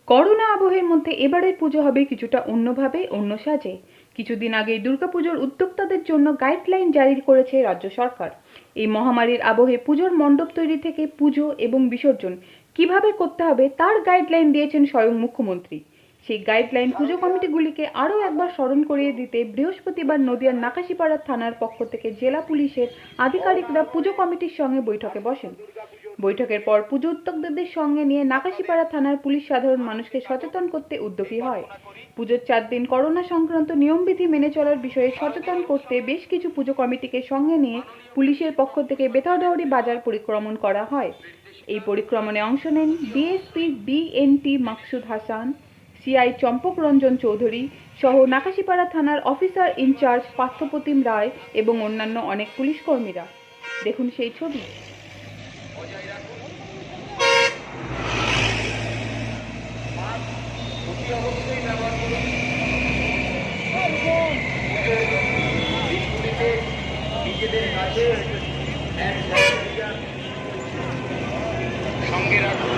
Corona আবহের মধ্যে এবারের পুজো হবে কিছুটা অন্যভাবে, অন্য সাজে। কিছুদিন আগেই দুর্গাপুজোর উদ্যোক্তাদের জন্য গাইডলাইন জারি করেছে রাজ্য সরকার। এই মহামারীর আবহে পুজোর মণ্ডপ তৈরি থেকে পুজো এবং বিসর্জন কিভাবে করতে হবে তার গাইডলাইন দিয়েছেন স্বয়ং মুখ্যমন্ত্রী। সেই গাইডলাইন পুজো কমিটিগুলিকে আরও একবার স্মরণ করিয়ে দিতে বৃহস্পতিবার নদিয়ার নাকাশীপাড়া থানার পক্ষ থেকে জেলা পুলিশের আধিকারিকরা পুজো কমিটির সঙ্গে বৈঠকে বসেন। বৈঠকের পর পুজো উদ্যোক্তাদের সঙ্গে নিয়ে নাকাশীপাড়া থানার পুলিশ সাধারণ মানুষকে সচেতন করতে উদ্যোগী হয়। পুজোর 4 দিন করোনা সংক্রান্ত নিয়মবিধি মেনে চলার বিষয়ে সচেতন করতে বেশ কিছু পুজো কমিটিকে সঙ্গে নিয়ে পুলিশের পক্ষ থেকে বেতারডাউরি বাজার পরিক্রমণ করা হয়। এই পরিক্রমণে অংশ নেন ডিএসপি বিএনটি মাকসুদ হাসান, সিআই চম্পক রঞ্জন চৌধুরী সহ নাকাশীপাড়া থানার অফিসার ইনচার্জ পার্থপ্রতিম রায় এবং অন্যান্য অনেক পুলিশ কর্মীরা। দেখুন সেই ছবি। অবশ্যই ব্যবহার করুন। নিজেদের কাছে সঙ্গে রাখুন।